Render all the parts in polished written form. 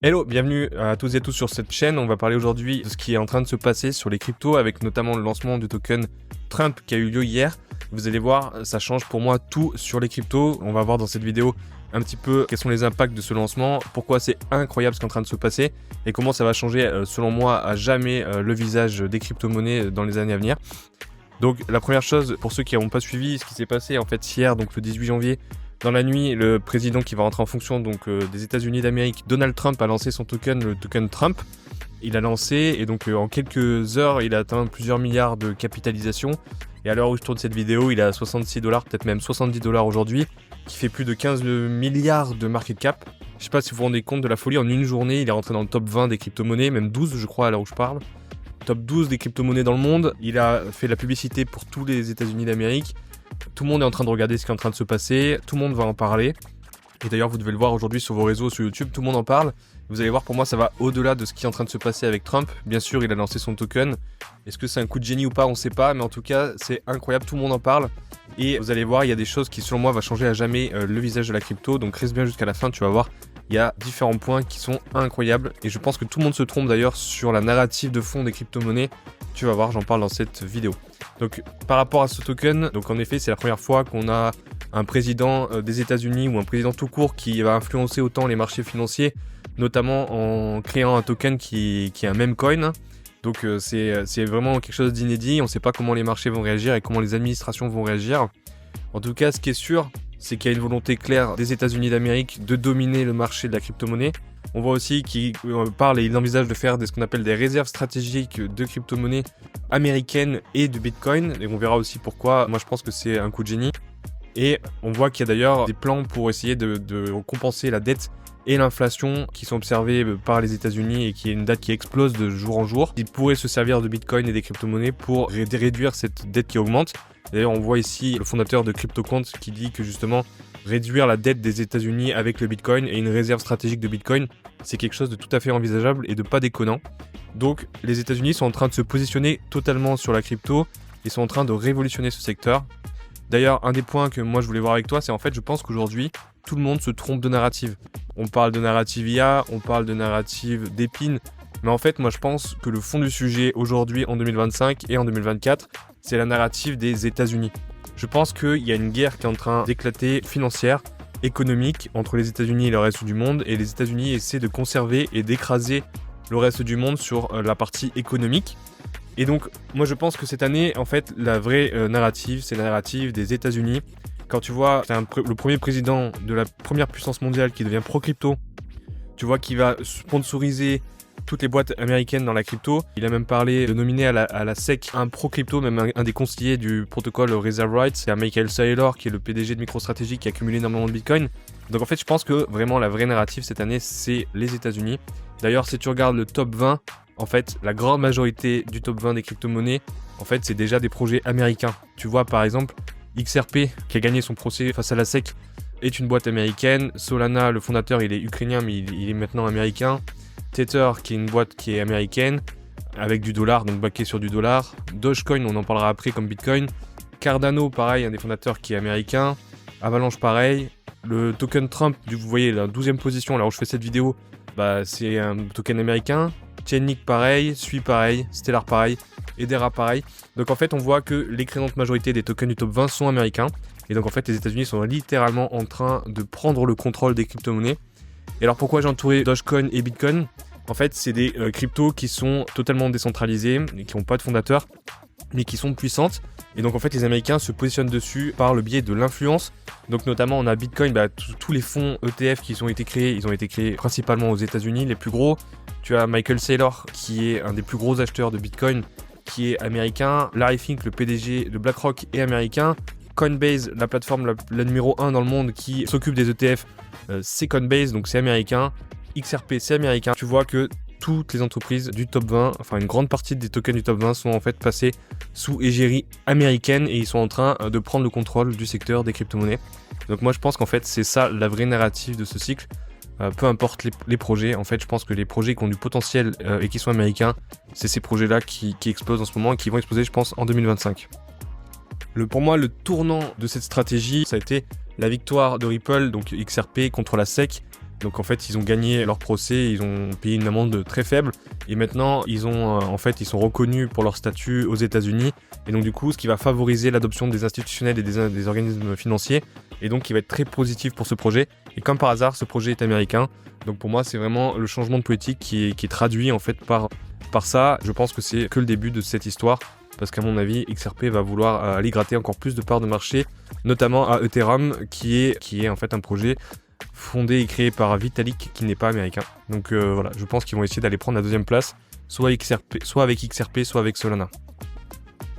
Hello, bienvenue à tous et à tous sur cette chaîne. On va parler aujourd'hui de ce qui est en train de se passer sur les cryptos avec notamment le lancement du token Trump qui a eu lieu hier. Vous allez voir, ça change pour moi tout sur les cryptos. On va voir dans cette vidéo un petit peu quels sont les impacts de ce lancement, pourquoi c'est incroyable ce qui est en train de se passer et comment ça va changer selon moi à jamais le visage des crypto-monnaies dans les années à venir. Donc la première chose, pour ceux qui n'ont pas suivi ce qui s'est passé en fait hier, donc le 18 janvier, dans la nuit, le président qui va rentrer en fonction des États-Unis d'Amérique, Donald Trump, a lancé son token, le token Trump. Il a lancé et donc en quelques heures, il a atteint plusieurs milliards de capitalisation. Et à l'heure où je tourne cette vidéo, il est à 66$, peut-être même 70$ aujourd'hui, qui fait plus de 15 milliards de market cap. Je sais pas si vous vous rendez compte de la folie, en une journée, il est rentré dans le top 20 des crypto-monnaies, même 12 je crois à l'heure où je parle. Top 12 des crypto-monnaies dans le monde. Il a fait la publicité pour tous les États-Unis d'Amérique. Tout le monde est en train de regarder ce qui est en train de se passer, tout le monde va en parler. Et d'ailleurs, vous devez le voir aujourd'hui sur vos réseaux, sur YouTube, tout le monde en parle. Vous allez voir, pour moi, ça va au-delà de ce qui est en train de se passer avec Trump. Bien sûr, il a lancé son token. Est-ce que c'est un coup de génie ou pas? On ne sait pas, mais en tout cas, c'est incroyable, tout le monde en parle. Et vous allez voir, il y a des choses qui, selon moi, vont changer à jamais le visage de la crypto. Donc reste bien jusqu'à la fin, tu vas voir. Il y a différents points qui sont incroyables. Et je pense que tout le monde se trompe d'ailleurs sur la narrative de fond des crypto-monnaies. Tu vas voir, j'en parle dans cette vidéo. Donc par rapport à ce token, donc en effet c'est la première fois qu'on a un président des États-Unis ou un président tout court qui va influencer autant les marchés financiers, notamment en créant un token qui est un meme coin. Donc c'est vraiment quelque chose d'inédit, on ne sait pas comment les marchés vont réagir et comment les administrations vont réagir. En tout cas ce qui est sûr, c'est qu'il y a une volonté claire des États-Unis d'Amérique de dominer le marché de la crypto-monnaie. On voit aussi qu'il parle et il envisage de faire ce qu'on appelle des réserves stratégiques de crypto-monnaies américaines et de Bitcoin. Et on verra aussi pourquoi. Moi, je pense que c'est un coup de génie. Et on voit qu'il y a d'ailleurs des plans pour essayer de compenser la dette et l'inflation qui sont observées par les États-Unis et qui est une dette qui explose de jour en jour. Ils pourraient se servir de Bitcoin et des crypto-monnaies pour réduire cette dette qui augmente. D'ailleurs, on voit ici le fondateur de CryptoQuant qui dit que justement réduire la dette des États-Unis avec le Bitcoin et une réserve stratégique de Bitcoin, c'est quelque chose de tout à fait envisageable et de pas déconnant. Donc, les États-Unis sont en train de se positionner totalement sur la crypto. Ils sont en train de révolutionner ce secteur. D'ailleurs, un des points que moi je voulais voir avec toi, c'est en fait, je pense qu'aujourd'hui, tout le monde se trompe de narrative. On parle de narrative IA, on parle de narrative d'épines, mais en fait, moi je pense que le fond du sujet aujourd'hui, en 2025 et en 2024, c'est la narrative des États-Unis. Je pense qu'il y a une guerre qui est en train d'éclater financière, économique, entre les États-Unis et le reste du monde, et les États-Unis essaient de conserver et d'écraser le reste du monde sur la partie économique. Et donc, moi je pense que cette année, en fait, la vraie narrative, c'est la narrative des États-Unis. Quand tu vois le premier président de la première puissance mondiale qui devient pro-crypto, tu vois qu'il va sponsoriser toutes les boîtes américaines dans la crypto. Il a même parlé de nominer à la SEC un pro-crypto, même un des conseillers du protocole Reserve Rights. C'est Michael Saylor qui est le PDG de MicroStrategy qui a accumulé énormément de Bitcoin. Donc en fait, je pense que vraiment la vraie narrative cette année, c'est les États-Unis. D'ailleurs, si tu regardes le top 20, en fait, la grande majorité du top 20 des crypto-monnaies, en fait, c'est déjà des projets américains. Tu vois, par exemple, XRP, qui a gagné son procès face à la SEC, est une boîte américaine. Solana, le fondateur, il est ukrainien, mais il est maintenant américain. Tether, qui est une boîte qui est américaine, avec du dollar, donc backé sur du dollar. Dogecoin, on en parlera après comme Bitcoin. Cardano, pareil, un des fondateurs qui est américain. Avalanche, pareil. Le token Trump, vous voyez, la 12e position, là où je fais cette vidéo, c'est un token américain. Chainlink, pareil. Sui, pareil. Stellar, pareil. Hedera, pareil. Donc en fait, on voit que l'écrasante majorité des tokens du top 20 sont américains. Et donc en fait, les États-Unis sont littéralement en train de prendre le contrôle des crypto-monnaies. Et alors pourquoi j'ai entouré Dogecoin et Bitcoin? En fait, c'est des cryptos qui sont totalement décentralisés, et qui n'ont pas de fondateur, mais qui sont puissantes. Et donc en fait, les Américains se positionnent dessus par le biais de l'influence. Donc notamment, on a Bitcoin, tous les fonds ETF qui ont été créés, ils ont été créés principalement aux États-Unis, les plus gros. Tu as Michael Saylor, qui est un des plus gros acheteurs de Bitcoin, qui est américain. Larry Fink, le PDG de BlackRock, est américain. Coinbase, la plateforme la numéro 1 dans le monde qui s'occupe des ETF, c'est Coinbase, donc c'est américain. XRP, c'est américain. Tu vois que toutes les entreprises du top 20, enfin une grande partie des tokens du top 20 sont en fait passés sous égérie américaine et ils sont en train de prendre le contrôle du secteur des crypto-monnaies. Donc moi je pense qu'en fait c'est ça la vraie narrative de ce cycle. Peu importe les projets, en fait je pense que les projets qui ont du potentiel et qui sont américains, c'est ces projets-là qui explosent en ce moment et qui vont exploser je pense en 2025. Pour moi, le tournant de cette stratégie, ça a été la victoire de Ripple, donc XRP, contre la SEC. Donc en fait, ils ont gagné leur procès, ils ont payé une amende très faible et maintenant ils sont reconnus pour leur statut aux États-Unis et donc du coup, ce qui va favoriser l'adoption des institutionnels et des organismes financiers et donc qui va être très positif pour ce projet. Et comme par hasard, ce projet est américain. Donc pour moi, c'est vraiment le changement de politique qui est traduit en fait par ça. Je pense que c'est que le début de cette histoire parce qu'à mon avis, XRP va vouloir aller gratter encore plus de parts de marché, notamment à Ethereum qui est en fait un projet fondé et créé par Vitalik qui n'est pas américain. Donc voilà, je pense qu'ils vont essayer d'aller prendre la deuxième place, soit avec XRP, soit avec Solana.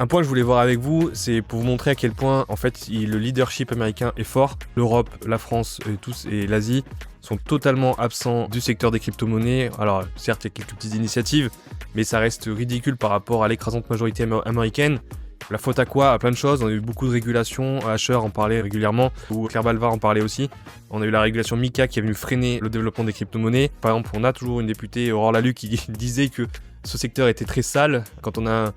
Un point que je voulais voir avec vous, c'est pour vous montrer à quel point en fait le leadership américain est fort. L'Europe, la France et l'Asie sont totalement absents du secteur des crypto-monnaies. Alors certes, il y a quelques petites initiatives, mais ça reste ridicule par rapport à l'écrasante majorité américaine. La faute à quoi? À plein de choses. On a eu beaucoup de régulations. Asher en parlait régulièrement, ou Claire Balva en parlait aussi. On a eu la régulation MiCA qui est venue freiner le développement des crypto-monnaies. Par exemple, on a toujours une députée, Aurore Lalucq, qui disait que ce secteur était très sale. Quand on a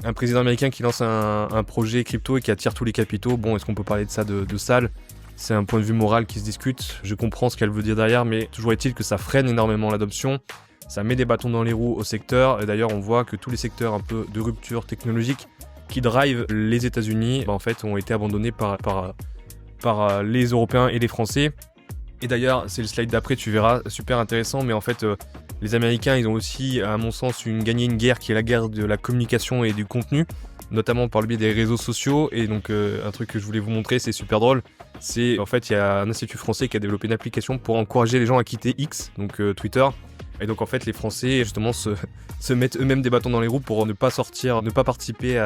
un président américain qui lance un projet crypto et qui attire tous les capitaux, bon, est-ce qu'on peut parler de ça de sale? C'est un point de vue moral qui se discute. Je comprends ce qu'elle veut dire derrière, mais toujours est-il que ça freine énormément l'adoption. Ça met des bâtons dans les roues au secteur. Et d'ailleurs, on voit que tous les secteurs un peu de rupture technologique qui drive les États-Unis, en fait, ont été abandonnés par les Européens et les Français. Et d'ailleurs, c'est le slide d'après, tu verras, super intéressant, mais en fait, les Américains, ils ont aussi, à mon sens, gagné une guerre qui est la guerre de la communication et du contenu, notamment par le biais des réseaux sociaux. Et donc, un truc que je voulais vous montrer, c'est super drôle. C'est, en fait, il y a un institut français qui a développé une application pour encourager les gens à quitter X, donc Twitter. Et donc, en fait, les Français, justement, se mettent eux-mêmes des bâtons dans les roues pour ne pas participer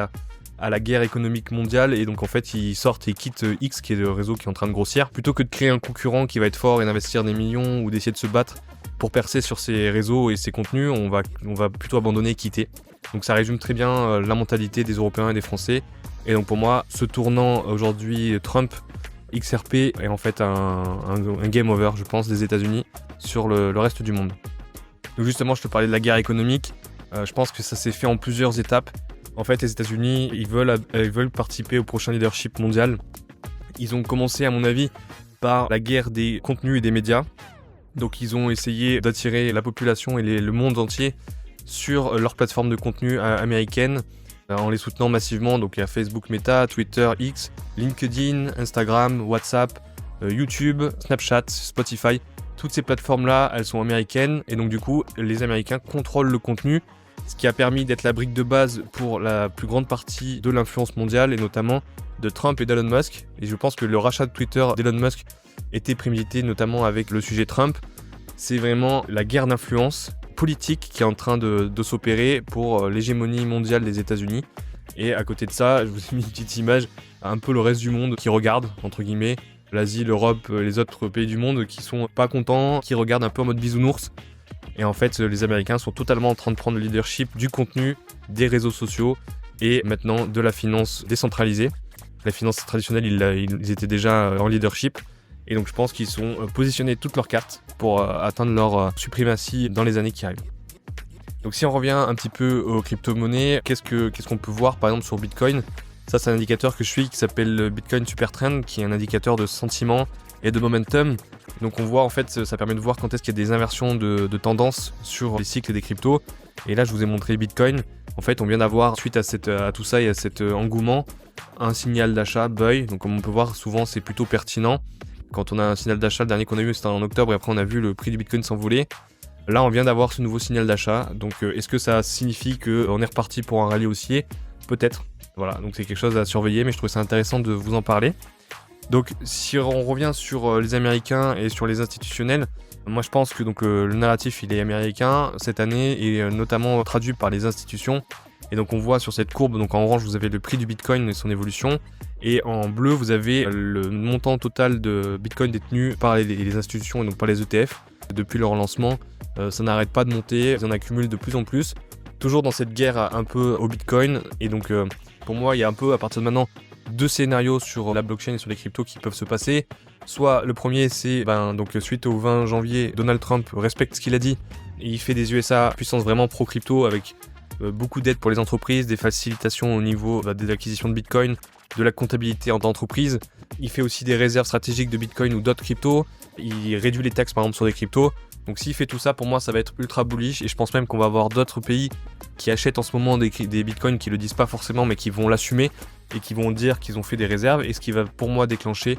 à la guerre économique mondiale. Et donc, en fait, ils sortent et quittent X, qui est le réseau qui est en train de grossir. Plutôt que de créer un concurrent qui va être fort et d'investir des millions ou d'essayer de se battre pour percer sur ces réseaux et ces contenus, on va plutôt abandonner et quitter. Donc, ça résume très bien la mentalité des Européens et des Français. Et donc, pour moi, ce tournant aujourd'hui, Trump, XRP est en fait un game over, je pense, des États-Unis sur le reste du monde. Donc justement, je te parlais de la guerre économique. Je pense que ça s'est fait en plusieurs étapes. En fait, les États-Unis, ils veulent participer au prochain leadership mondial. Ils ont commencé, à mon avis, par la guerre des contenus et des médias. Donc, ils ont essayé d'attirer la population et le monde entier sur leur plateforme de contenu américaine en les soutenant massivement. Donc, il y a Facebook, Meta, Twitter, X, LinkedIn, Instagram, WhatsApp, YouTube, Snapchat, Spotify. Toutes ces plateformes-là, elles sont américaines et donc du coup, les Américains contrôlent le contenu, ce qui a permis d'être la brique de base pour la plus grande partie de l'influence mondiale et notamment de Trump et d'Elon Musk. Et je pense que le rachat de Twitter d'Elon Musk était prémédité notamment avec le sujet Trump. C'est vraiment la guerre d'influence politique qui est en train de s'opérer pour l'hégémonie mondiale des États-Unis. Et à côté de ça, je vous ai mis une petite image, un peu le reste du monde qui regarde, entre guillemets, l'Asie, l'Europe, les autres pays du monde qui sont pas contents, qui regardent un peu en mode bisounours. Et en fait, les Américains sont totalement en train de prendre le leadership du contenu, des réseaux sociaux et maintenant de la finance décentralisée. La finance traditionnelle, ils étaient déjà en leadership. Et donc je pense qu'ils sont positionnés toutes leurs cartes pour atteindre leur suprématie dans les années qui arrivent. Donc si on revient un petit peu aux crypto-monnaies, qu'est-ce qu'on peut voir par exemple sur Bitcoin ? Ça, c'est un indicateur que je suis qui s'appelle le Bitcoin Super Trend, qui est un indicateur de sentiment et de momentum. Donc on voit en fait, ça permet de voir quand est-ce qu'il y a des inversions de tendance sur les cycles des cryptos. Et là, je vous ai montré Bitcoin. En fait, on vient d'avoir, suite à tout ça et à cet engouement, un signal d'achat, buy. Donc comme on peut voir, souvent c'est plutôt pertinent. Quand on a un signal d'achat, le dernier qu'on a eu c'était en octobre et après on a vu le prix du Bitcoin s'envoler. Là, on vient d'avoir ce nouveau signal d'achat. Donc est-ce que ça signifie qu'on est reparti pour un rallye haussier ? Peut-être. Voilà, donc c'est quelque chose à surveiller, mais je trouve ça intéressant de vous en parler. Donc si on revient sur les Américains et sur les institutionnels, moi je pense que donc, le narratif il est américain cette année et notamment traduit par les institutions. Et donc on voit sur cette courbe, donc en orange vous avez le prix du Bitcoin et son évolution, et en bleu vous avez le montant total de Bitcoin détenu par les institutions et donc par les ETF. Depuis leur lancement, ça n'arrête pas de monter, ils en accumulent de plus en plus. Toujours dans cette guerre un peu au Bitcoin, et donc pour moi il y a un peu à partir de maintenant deux scénarios sur la blockchain et sur les cryptos qui peuvent se passer. Soit le premier c'est donc suite au 20 janvier, Donald Trump respecte ce qu'il a dit et il fait des USA puissance vraiment pro-crypto avec beaucoup d'aides pour les entreprises, des facilitations au niveau de l'acquisition de Bitcoin de la comptabilité d'entreprise. Il fait aussi des réserves stratégiques de Bitcoin ou d'autres cryptos. Il réduit les taxes par exemple sur des cryptos. Donc s'il fait tout ça, pour moi, ça va être ultra bullish. Et je pense même qu'on va avoir d'autres pays qui achètent en ce moment des bitcoins, qui le disent pas forcément, mais qui vont l'assumer et qui vont dire qu'ils ont fait des réserves. Et ce qui va pour moi déclencher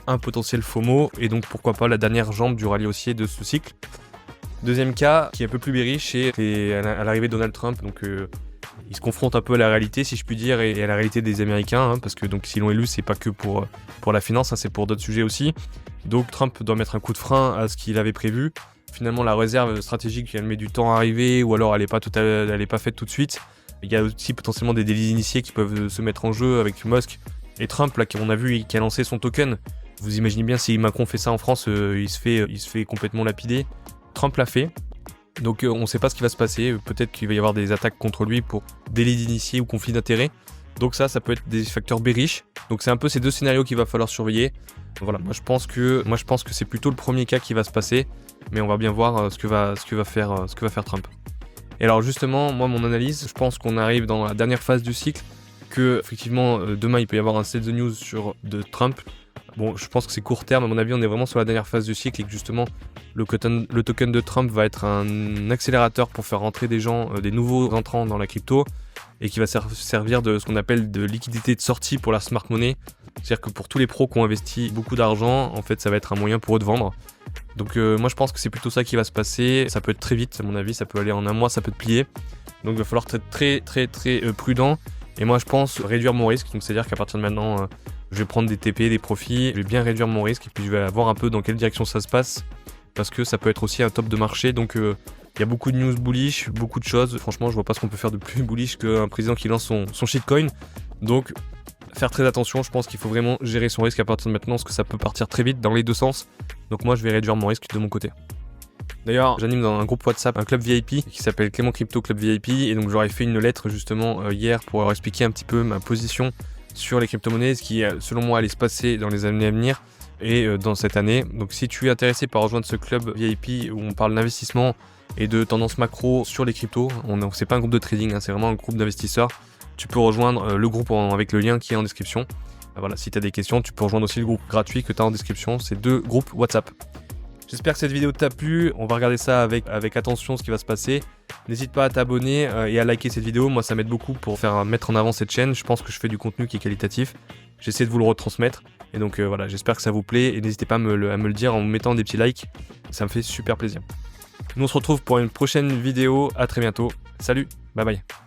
un potentiel FOMO. Et donc pourquoi pas la dernière jambe du rallye haussier de ce cycle. Deuxième cas, qui est un peu plus bearish, c'est à l'arrivée de Donald Trump. Donc il se confronte un peu à la réalité, si je puis dire, et à la réalité des Américains, parce que donc s'ils l'ont élu, c'est pas que pour la finance, c'est pour d'autres sujets aussi. Donc Trump doit mettre un coup de frein à ce qu'il avait prévu. Finalement, la réserve stratégique, elle met du temps à arriver, ou alors elle n'est pas faite tout de suite. Il y a aussi potentiellement des délits initiés qui peuvent se mettre en jeu avec Musk et Trump, là, qu'on a vu, qui a lancé son token. Vous imaginez bien, si Macron fait ça en France, il se fait complètement lapider. Trump l'a fait. Donc on ne sait pas ce qui va se passer, peut-être qu'il va y avoir des attaques contre lui pour délit d'initié ou conflit d'intérêts. Donc ça peut être des facteurs bearish. Donc c'est un peu ces deux scénarios qu'il va falloir surveiller. Voilà, moi je pense que c'est plutôt le premier cas qui va se passer, mais on va bien voir ce que va faire Trump. Et alors justement, moi mon analyse, je pense qu'on arrive dans la dernière phase du cycle, que effectivement demain il peut y avoir un set the news de Trump. Bon, je pense que c'est court terme, à mon avis on est vraiment sur la dernière phase du cycle et que justement le token de Trump va être un accélérateur pour faire rentrer des gens, des nouveaux entrants dans la crypto, et qui va servir de ce qu'on appelle de liquidité de sortie pour la smart money. C'est-à-dire que pour tous les pros qui ont investi beaucoup d'argent, en fait ça va être un moyen pour eux de vendre. Donc moi je pense que c'est plutôt ça qui va se passer. Ça peut être très vite à mon avis, ça peut aller en un mois, ça peut te plier. Donc il va falloir être très prudent. Et moi je pense réduire mon risque, donc c'est-à-dire qu'à partir de maintenant je vais prendre des TP, des profits, je vais bien réduire mon risque et puis je vais voir un peu dans quelle direction ça se passe, parce que ça peut être aussi un top de marché. Donc il y a beaucoup de news bullish, beaucoup de choses. Franchement je vois pas ce qu'on peut faire de plus bullish qu'un président qui lance son shitcoin. Donc faire très attention, je pense qu'il faut vraiment gérer son risque à partir de maintenant, parce que ça peut partir très vite dans les deux sens. Donc moi je vais réduire mon risque de mon côté. D'ailleurs, j'anime dans un groupe WhatsApp un club VIP qui s'appelle Clément Crypto Club VIP, et donc j'aurais fait une lettre justement hier pour leur expliquer un petit peu ma position sur les crypto-monnaies, ce qui selon moi allait se passer dans les années à venir et dans cette année. Donc si tu es intéressé par rejoindre ce club VIP où on parle d'investissement et de tendances macro sur les cryptos, c'est pas un groupe de trading, c'est vraiment un groupe d'investisseurs. Tu peux rejoindre le groupe avec le lien qui est en description. Voilà, si tu as des questions, tu peux rejoindre aussi le groupe gratuit que tu as en description. C'est 2 groupes WhatsApp. J'espère que cette vidéo t'a plu. On va regarder ça avec attention, ce qui va se passer. N'hésite pas à t'abonner et à liker cette vidéo. Moi, ça m'aide beaucoup pour mettre en avant cette chaîne. Je pense que je fais du contenu qui est qualitatif. J'essaie de vous le retransmettre. Et donc voilà, j'espère que ça vous plaît. Et n'hésitez pas à me le dire en me mettant des petits likes. Ça me fait super plaisir. Nous, on se retrouve pour une prochaine vidéo. À très bientôt. Salut, bye bye.